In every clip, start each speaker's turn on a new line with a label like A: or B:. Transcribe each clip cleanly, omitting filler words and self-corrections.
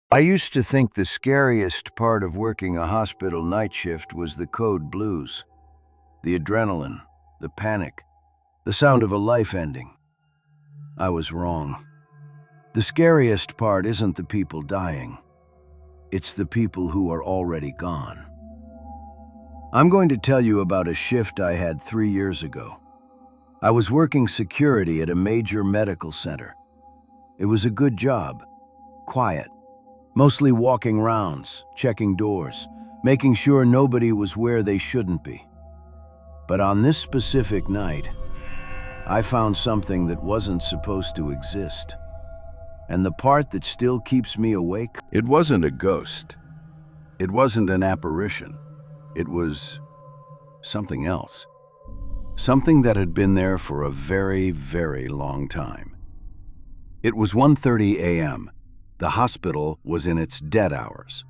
A: I used to think the scariest part of working a hospital night shift was the code blues, the adrenaline, the panic, the sound of a life ending. I was wrong. The scariest part isn't the people dying. It's the people who are already gone. I'm going to tell you about a shift I had 3 years ago. I was working security at a major medical center. It was a good job, quiet, mostly walking rounds, checking doors, making sure nobody was where they shouldn't be. But on this specific night, I found something that wasn't supposed to exist. And the part that still keeps me awake,
B: It wasn't a ghost. It wasn't an apparition. It was something else. Something that had been there for a very, very long time. It was 1:30 a.m. The hospital was in its dead hours.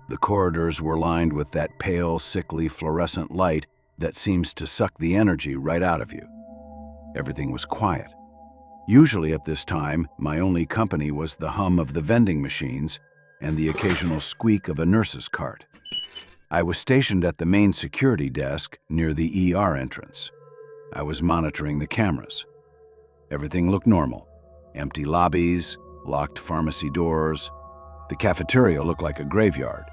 B: The corridors were lined with that pale, sickly, fluorescent light that seems to suck the energy right out of you. Everything was quiet. Usually at this time, my only company was the hum of the vending machines and the occasional squeak of a nurse's cart. I was stationed at the main security desk near the ER entrance. I was monitoring the cameras. Everything looked normal. Empty lobbies, locked pharmacy doors. The cafeteria looked like a graveyard.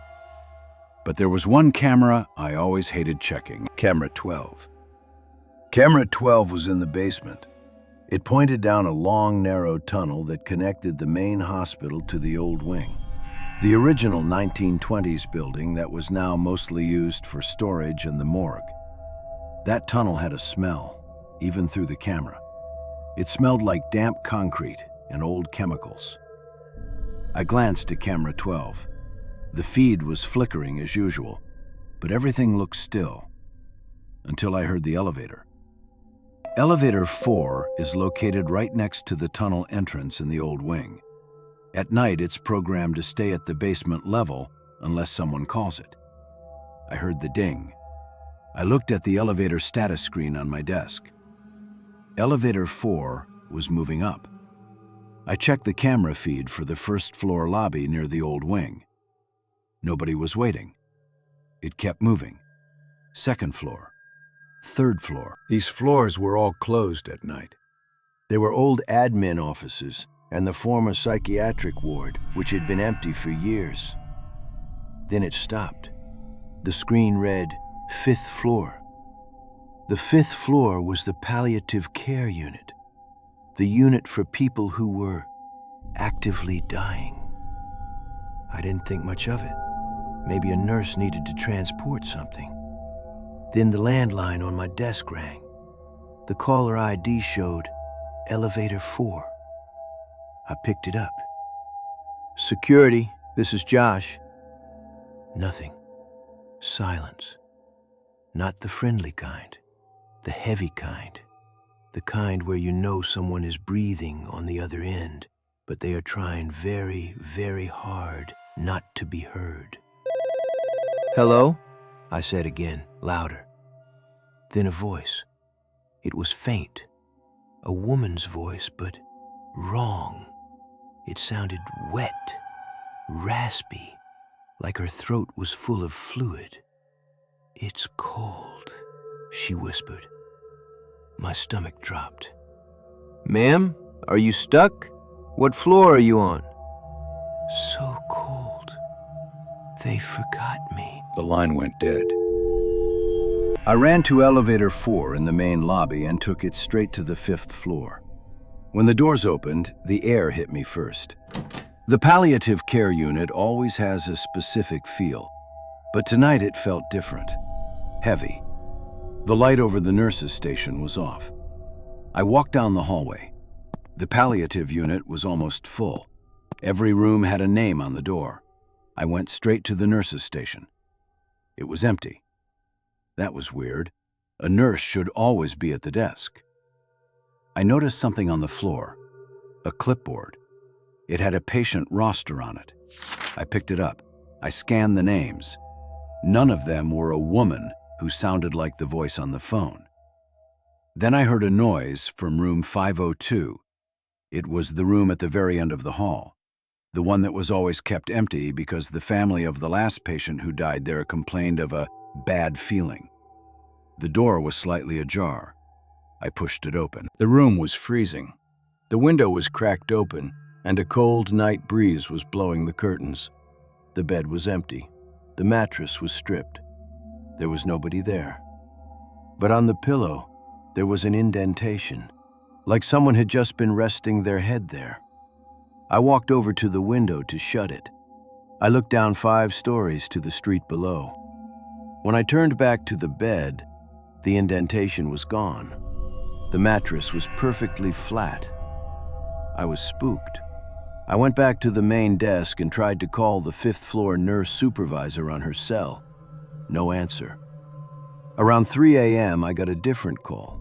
B: But there was one camera I always hated checking. Camera 12. Camera 12 was in the basement. It pointed down a long, narrow tunnel that connected the main hospital to the old wing. The original 1920s building that was now mostly used for storage and the morgue. That tunnel had a smell, even through the camera. It smelled like damp concrete and old chemicals. I glanced at camera 12. The feed was flickering as usual, but everything looked still, until I heard the elevator. Elevator 4 is located right next to the tunnel entrance in the old wing. At night, it's programmed to stay at the basement level unless someone calls it. I heard the ding. I looked at the elevator status screen on my desk. Elevator 4 was moving up. I checked the camera feed for the first floor lobby near the old wing. Nobody was waiting. It kept moving. Second floor. Third floor. These floors were all closed at night. They were old admin offices and the former psychiatric ward, which had been empty for years. Then it stopped. The screen read, 5th floor. The 5th floor was the palliative care unit, the unit for people who were actively dying. I didn't think much of it. Maybe a nurse needed to transport something. Then the landline on my desk rang. The caller ID showed Elevator 4. I picked it up. Security, this is Josh. Nothing. Silence. Not the friendly kind, the heavy kind. The kind where you know someone is breathing on the other end, but they are trying very, very hard not to be heard. Hello? I said again, louder. Then a voice. It was faint. A woman's voice, but wrong. It sounded wet, raspy, like her throat was full of fluid. It's cold, she whispered. My stomach dropped. Ma'am, are you stuck? What floor are you on? So cold. They forgot me. The line went dead. I ran to elevator 4 in the main lobby and took it straight to the 5th floor. When the doors opened, the air hit me first. The palliative care unit always has a specific feel, but tonight it felt different. Heavy. The light over the nurse's station was off. I walked down the hallway. The palliative unit was almost full. Every room had a name on the door. I went straight to the nurse's station. It was empty. That was weird. A nurse should always be at the desk. I noticed something on the floor. A clipboard. It had a patient roster on it. I picked it up. I scanned the names. None of them were a woman who sounded like the voice on the phone. Then I heard a noise from room 502. It was the room at the very end of the hall. The one that was always kept empty because the family of the last patient who died there complained of a bad feeling. The door was slightly ajar. I pushed it open. The room was freezing. The window was cracked open, and a cold night breeze was blowing the curtains. The bed was empty. The mattress was stripped. There was nobody there. But on the pillow, there was an indentation, like someone had just been resting their head there. I walked over to the window to shut it. I looked down 5 stories to the street below. When I turned back to the bed, the indentation was gone. The mattress was perfectly flat. I was spooked. I went back to the main desk and tried to call the 5th floor nurse supervisor on her cell. No answer. Around 3 a.m., I got a different call.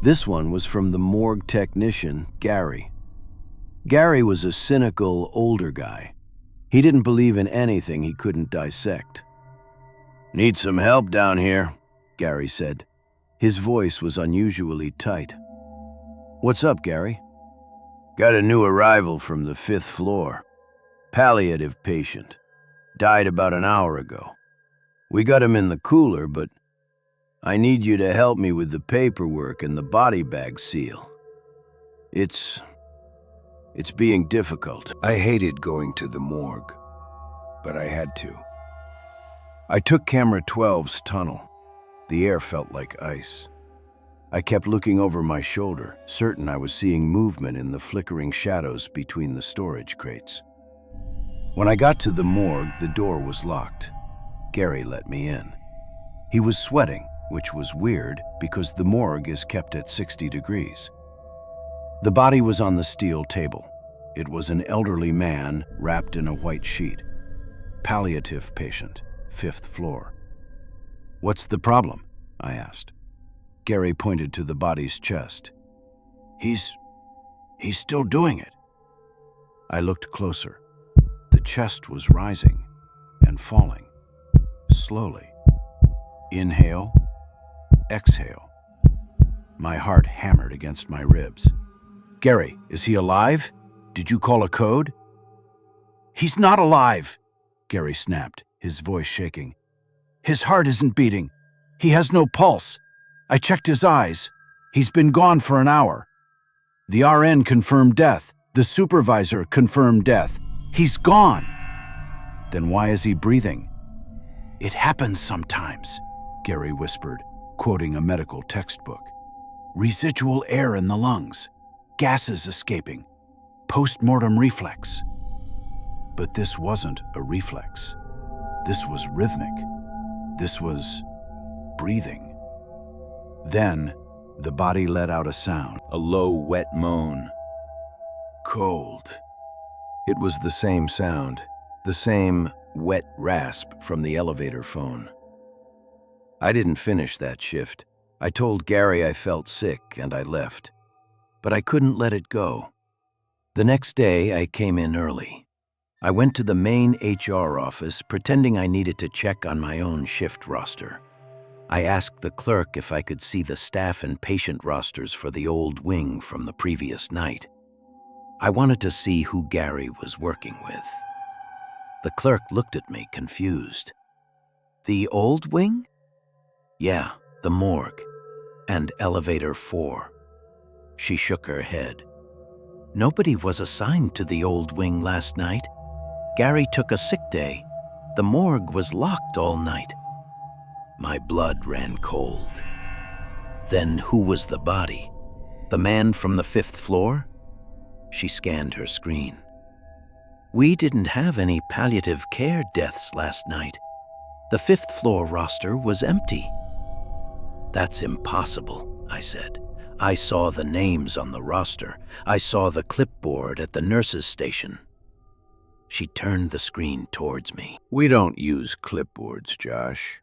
B: This one was from the morgue technician, Gary. Gary was a cynical, older guy. He didn't believe in anything he couldn't dissect. "Need some help down here," Gary said. His voice was unusually tight. "What's up, Gary?" "Got a new arrival from the 5th floor. Palliative patient. Died about an hour ago. We got him in the cooler, but I need you to help me with the paperwork and the body bag seal. It's being difficult." I hated going to the morgue, but I had to. I took camera 12's tunnel. The air felt like ice. I kept looking over my shoulder, certain I was seeing movement in the flickering shadows between the storage crates. When I got to the morgue, the door was locked. Gary let me in. He was sweating, which was weird because the morgue is kept at 60 degrees. The body was on the steel table. It was an elderly man wrapped in a white sheet. Palliative patient, 5th floor. "What's the problem?" I asked. Gary pointed to the body's chest. He's still doing it." I looked closer. The chest was rising and falling, slowly. Inhale, exhale. My heart hammered against my ribs. "Gary, is he alive? Did you call a code?" "He's not alive," Gary snapped, his voice shaking. "His heart isn't beating. He has no pulse. I checked his eyes. He's been gone for an hour. The RN confirmed death. The supervisor confirmed death. He's gone." "Then why is he breathing?" "It happens sometimes," Gary whispered, quoting a medical textbook. "Residual air in the lungs. Gases escaping. Post-mortem reflex." But this wasn't a reflex. This was rhythmic. This was breathing. Then, the body let out a sound, a low, wet moan. Cold. It was the same sound, the same wet rasp from the elevator phone. I didn't finish that shift. I told Gary I felt sick and I left. But I couldn't let it go. The next day, I came in early. I went to the main HR office, pretending I needed to check on my own shift roster. I asked the clerk if I could see the staff and patient rosters for the old wing from the previous night. I wanted to see who Gary was working with. The clerk looked at me, confused. "The old wing?" "Yeah, the morgue. And elevator 4. She shook her head. "Nobody was assigned to the old wing last night. Gary took a sick day. The morgue was locked all night." My blood ran cold. "Then who was the body? The man from the 5th floor?" She scanned her screen. "We didn't have any palliative care deaths last night. The 5th floor roster was empty." "That's impossible," I said. "I saw the names on the roster. I saw the clipboard at the nurse's station." She turned the screen towards me. "We don't use clipboards, Josh.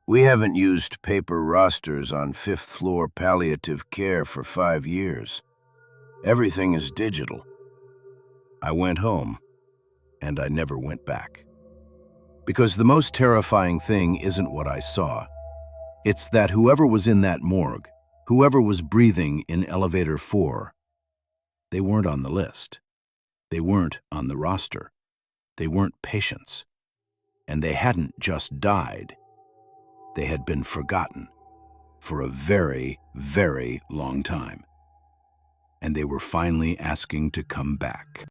B: We haven't used paper rosters on 5th floor palliative care for 5 years. Everything is digital." I went home, and I never went back. Because the most terrifying thing isn't what I saw. It's that whoever was in that morgue, whoever was breathing in elevator 4, they weren't on the list. They weren't on the roster. They weren't patients. And they hadn't just died. They had been forgotten for a very, very long time. And they were finally asking to come back.